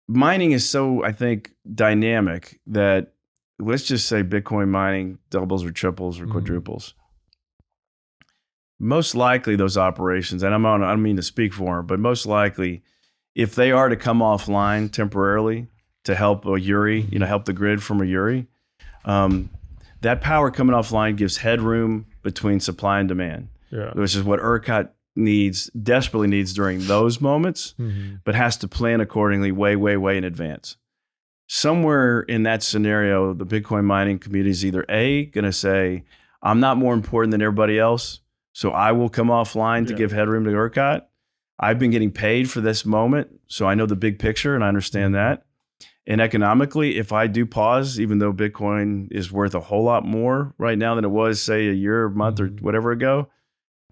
Mining is so, I think, dynamic that, let's just say Bitcoin mining doubles or triples or quadruples. Most likely those operations, and I don't mean to speak for them, but most likely, if they are to come offline temporarily to help a Uri, help the grid from a Uri, that power coming offline gives headroom between supply and demand, which is what ERCOT desperately needs during those moments, but has to plan accordingly way in advance. Somewhere in that scenario, the Bitcoin mining community is either going to say, I'm not more important than everybody else, so I will come offline to give headroom to ERCOT. I've been getting paid for this moment, so I know the big picture and I understand that. And economically, if I do pause, even though Bitcoin is worth a whole lot more right now than it was, say, a year, a month, or whatever ago,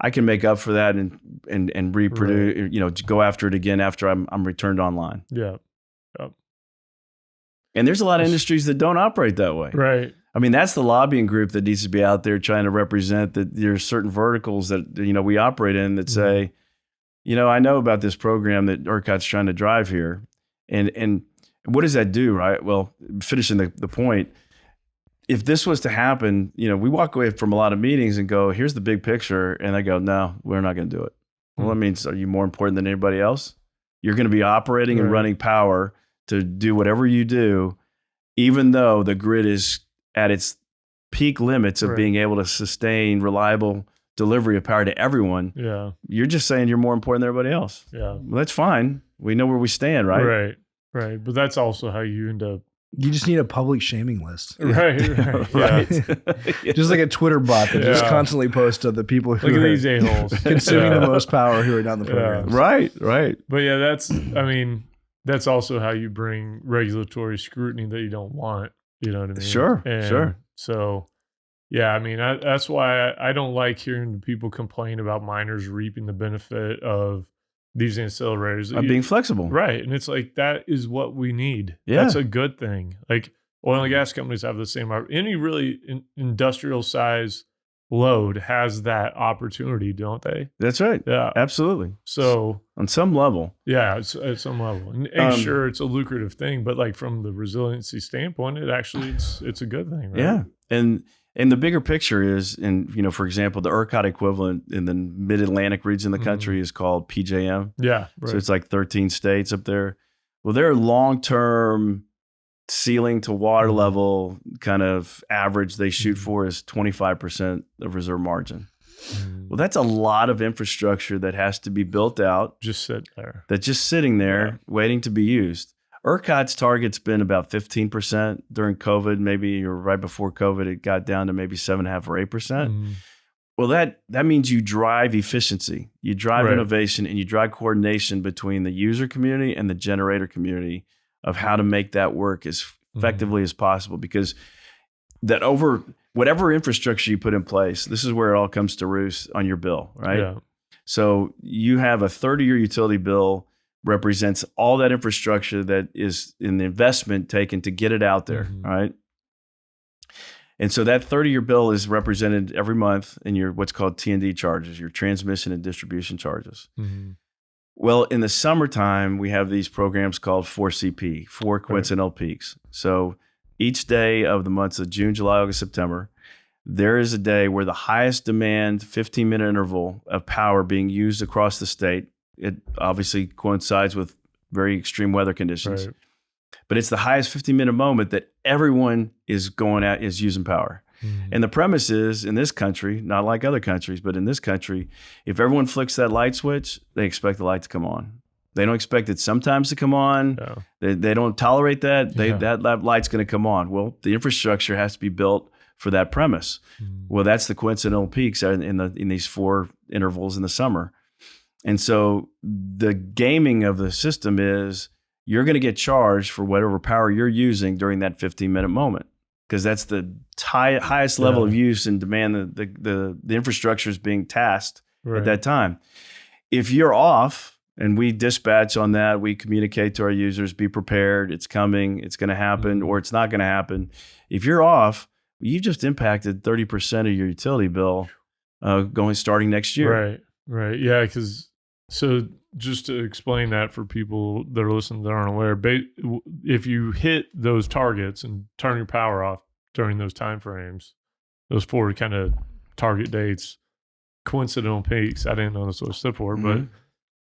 I can make up for that and reproduce, go after it again after I'm returned online. Yeah. And there's a lot of industries that don't operate that way. Right. I mean, that's the lobbying group that needs to be out there trying to represent that there's certain verticals that, we operate in that say, I know about this program that ERCOT's trying to drive here. And what does that do, right? Well, finishing the point, if this was to happen, we walk away from a lot of meetings and go, here's the big picture. And I go, no, we're not going to do it. Well, that means, are you more important than anybody else? You're going to be operating and running power to do whatever you do, even though the grid is at its peak limits of being able to sustain reliable delivery of power to everyone. Yeah. You're just saying you're more important than everybody else. Yeah. Well, that's fine. We know where we stand, right? Right. But that's also how you end up. You just need a public shaming list. Right. Right. Just like a Twitter bot that just constantly posts to the people who Look at are these a-holes. consuming the most power who are down the program. Right. But yeah, that's also how you bring regulatory scrutiny that you don't want. You know what I mean? Sure. So, yeah, I mean, that's why I don't like hearing the people complain about miners reaping the benefit of these ancillaries. Being flexible. Right. And it's like, that is what we need. Yeah. That's a good thing. Like oil and gas companies have the same, any really industrial size load has that opportunity, don't they? That's right. Yeah. Absolutely. So on some level. Yeah, it's at some level. And sure, it's a lucrative thing, but like from the resiliency standpoint, it's a good thing, right? Yeah. And the bigger picture is, for example, the ERCOT equivalent in the mid-Atlantic region of the country is called PJM. Yeah. Right. So it's like 13 states up there. Well, their long-term ceiling to water level kind of average they shoot for is 25% of reserve margin. Well, that's a lot of infrastructure that has to be built out. Just sit there. That's just sitting there waiting to be used. ERCOT's target's been about 15% during COVID, maybe, or right before COVID, it got down to maybe 7.5 or 8%. Well, that means you drive efficiency, you drive innovation, and you drive coordination between the user community and the generator community of how to make that work as effectively as possible. Because whatever infrastructure you put in place, this is where it all comes to roost on your bill, right? Yeah. So you have a 30-year utility bill represents all that infrastructure that is in the investment taken to get it out there, right? And so that 30-year bill is represented every month in your what's called T&D charges, your transmission and distribution charges. Well, in the summertime, we have these programs called 4CP, 4 coincidental peaks. So each day of the months of June, July, August, September, there is a day where the highest demand 15-minute interval of power being used across the state. It obviously coincides with very extreme weather conditions, but it's the highest 15-minute moment that everyone is using power. And the premise is, in this country, not like other countries, but in this country, if everyone flicks that light switch, they expect the light to come on. They don't expect it sometimes to come on. No. They don't tolerate that. That light's going to come on. Well, the infrastructure has to be built for that premise. Well, that's the coincidental peaks in these 4 intervals in the summer. And so the gaming of the system is you're going to get charged for whatever power you're using during that 15-minute moment, because that's the highest level of use and demand the infrastructure is being tasked at that time. If you're off, and we dispatch on that, we communicate to our users, be prepared, it's coming, it's going to happen, or it's not going to happen. If you're off, you just impacted 30% of your utility bill starting next year. Right. Yeah, so just to explain that for people that are listening that aren't aware, if you hit those targets and turn your power off during those time frames, those 4 kind of target dates, coincidental peaks, I didn't know that's what it stood for, but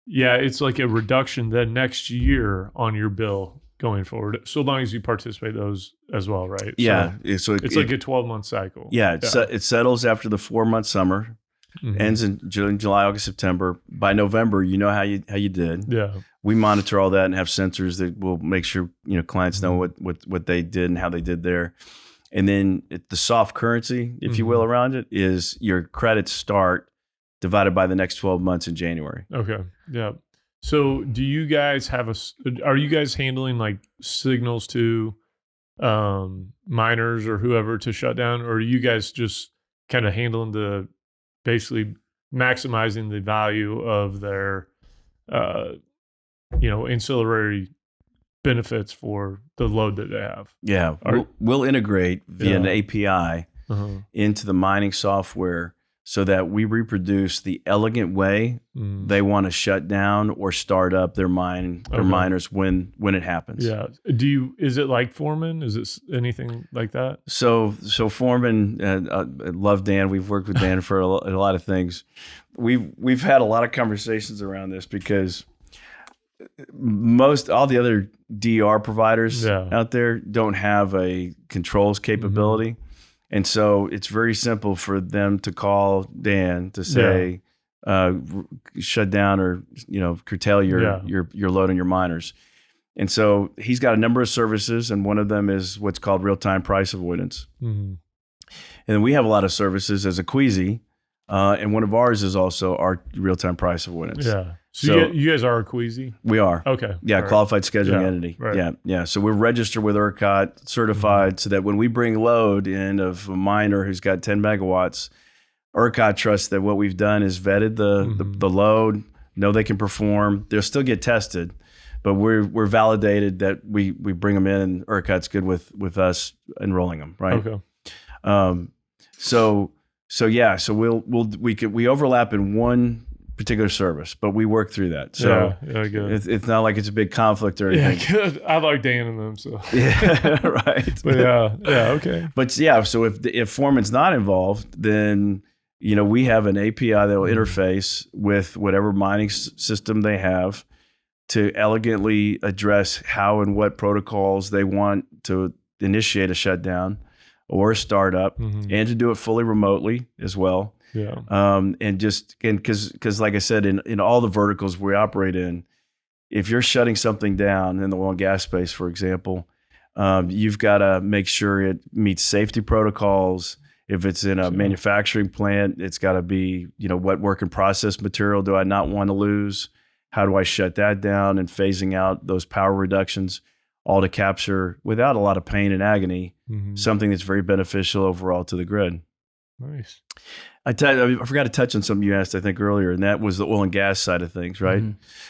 yeah, it's like a reduction then next year on your bill going forward, so long as you participate those as well, right? Yeah. So it's like a 12-month cycle. Yeah, it settles after the 4-month summer. Ends in June, July, August, September. By November, you know how you did. Yeah, we monitor all that and have sensors that will make sure clients know what they did and how they did there. And then the soft currency, if you will, around it is your credits start divided by the next 12 months in January. Okay. Yeah. So, do you guys are you guys handling like signals to miners or whoever to shut down, or are you guys just kind of handling basically maximizing the value of their, ancillary benefits for the load that they have. Yeah, we'll integrate via an API into the mining software so that we reproduce the elegant way they want to shut down or start up their miners when it happens. Yeah. Is it like Foreman? Is it anything like that? So Foreman, I love Dan. We've worked with Dan for a lot of things. We've had a lot of conversations around this because all the other DR providers out there don't have a controls capability. And so it's very simple for them to call Dan to say, shut down or, curtail your load on your miners. And so he's got a number of services, and one of them is what's called real-time price avoidance. And then we have a lot of services as a Queasy, and one of ours is also our real-time price avoidance. Yeah. So you guys are a Queasy? We are. Okay. Yeah, qualified scheduling entity. Right. Yeah. So we're registered with ERCOT, certified, so that when we bring load in of a miner who's got 10 megawatts, ERCOT trusts that what we've done is vetted the load, know they can perform. They'll still get tested, but we're validated that we bring them in, and ERCOT's good with us enrolling them, right? Okay. So we overlap in one particular service, but we work through that. So good. It's not like it's a big conflict or anything. Yeah, good. I like Dan and them, so yeah, right. But okay. But so if Foreman's not involved, then we have an API that will interface with whatever mining system they have to elegantly address how and what protocols they want to initiate a shutdown or a startup, and to do it fully remotely as well. Yeah. And because like I said, in all the verticals we operate in, if you're shutting something down in the oil and gas space, for example, you've got to make sure it meets safety protocols. If it's in a manufacturing plant, it's got to be, what work in process material do I not want to lose? How do I shut that down, and phasing out those power reductions, all to capture, without a lot of pain and agony, something that's very beneficial overall to the grid. Nice. I forgot to touch on something you asked, I think, earlier, and that was the oil and gas side of things, right?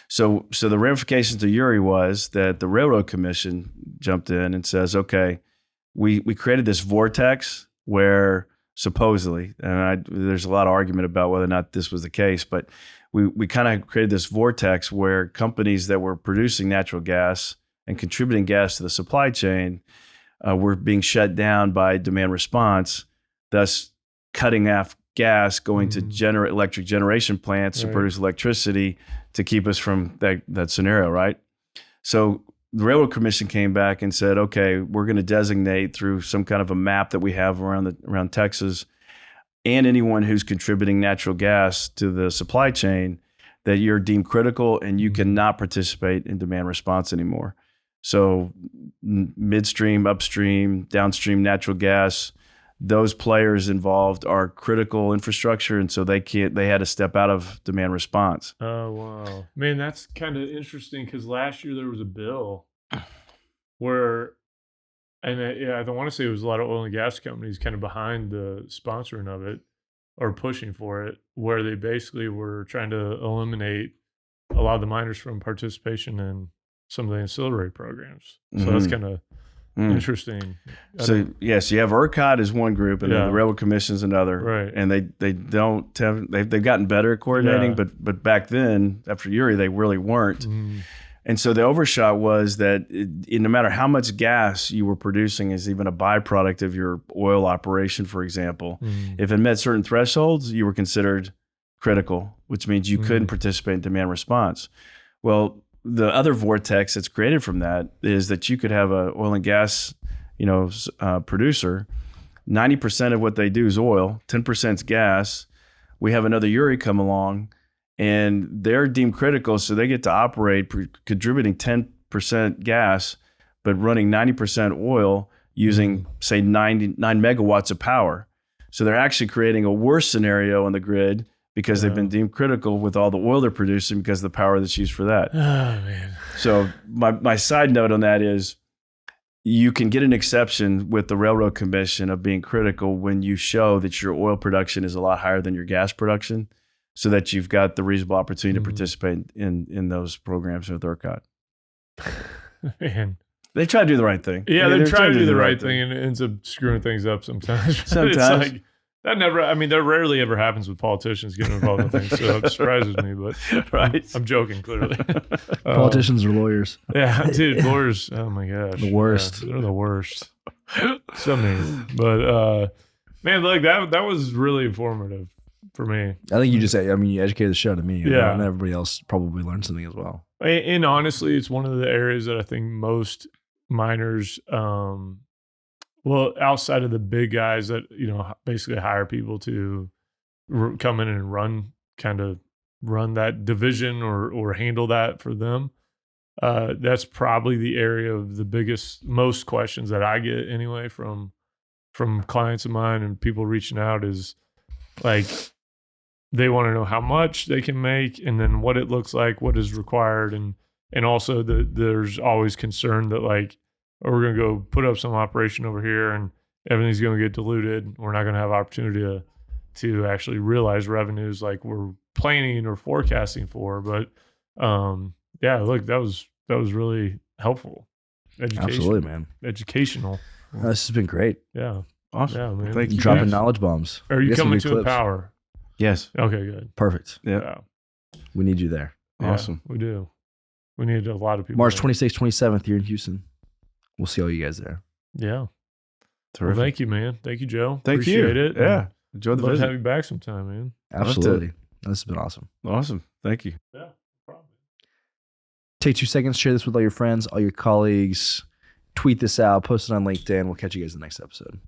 So the ramifications to Uri was that the Railroad Commission jumped in and says, okay, we created this vortex where supposedly, and there's a lot of argument about whether or not this was the case, but we kind of created this vortex where companies that were producing natural gas and contributing gas to the supply chain were being shut down by demand response, thus cutting off gas going to generate electric generation plants to produce electricity to keep us from that scenario, right? So the Railroad Commission came back and said, okay, we're going to designate through some kind of a map that we have around Texas, and anyone who's contributing natural gas to the supply chain, that you're deemed critical and you cannot participate in demand response anymore. So midstream, upstream, downstream natural gas, those players involved are critical infrastructure, and so they had to step out of demand response. Oh, wow. Man, that's kind of interesting, because last year there was a bill where, and I don't want to say it was a lot of oil and gas companies kind of behind the sponsoring of it or pushing for it, where they basically were trying to eliminate a lot of the miners from participation in some of the ancillary programs. So that's kind of interesting. So you have ERCOT as one group, and then the Railroad Commission is another. Right. And they've gotten better at coordinating, but back then, after Uri, they really weren't. And so the overshot was that no matter how much gas you were producing as even a byproduct of your oil operation, for example, if it met certain thresholds, you were considered critical, which means you couldn't participate in demand response. Well, the other vortex that's created from that is that you could have a oil and gas, producer. 90% of what they do is oil, 10% is gas. We have another Uri come along, and they're deemed critical, so they get to operate contributing 10% gas, but running 90% oil using, say, 9 megawatts of power. So they're actually creating a worse scenario on the grid, because they've been deemed critical with all the oil they're producing because of the power that's used for that. Oh, man. So my side note on that is, you can get an exception with the Railroad Commission of being critical when you show that your oil production is a lot higher than your gas production, so that you've got the reasonable opportunity to participate in those programs with ERCOT. Man. They try to do the right thing. Yeah, they're trying to do the right thing, and it ends up screwing things up sometimes. Sometimes. It's like, that never, I mean, that rarely ever happens with politicians getting involved in things, so it surprises me, but Right. I'm joking, clearly. Politicians are lawyers. Yeah, dude, lawyers, oh my gosh. The worst. Yeah, they're the worst. So mean. But, man, look, that was really informative for me. I think you educated the shit out of me. Yeah. And everybody else probably learned something as well. And honestly, it's one of the areas that I think most miners, well, outside of the big guys that, basically hire people to come in and run that division or handle that for them. That's probably the area of the most questions that I get anyway from clients of mine and people reaching out is like, they want to know how much they can make and then what it looks like, what is required. And also there's always concern that like, we're going to go put up some operation over here and everything's going to get diluted. We're not going to have opportunity to actually realize revenues like we're planning or forecasting for. But yeah, look, that was really helpful. Absolutely, man. Educational. This has been great. Yeah. Awesome. Yeah, man. Thank you. Dropping knowledge bombs. Are you Get some coming good to clips. Empower? Yes. Okay, good. Perfect. Yeah. We need you there. Awesome. Yeah, we do. We need a lot of people. March there. 26th, 27th here in Houston. We'll see all you guys there. Yeah. Well, Terrific. thank you, man. Thank you, Joe. Thank you. Appreciate it. Yeah. Enjoy the Love to visit. have you back sometime, man. Absolutely. This has been awesome. Awesome. Thank you. Yeah. Probably. Take 2 seconds, share this with all your friends, all your colleagues, tweet this out, post it on LinkedIn. We'll catch you guys in the next episode.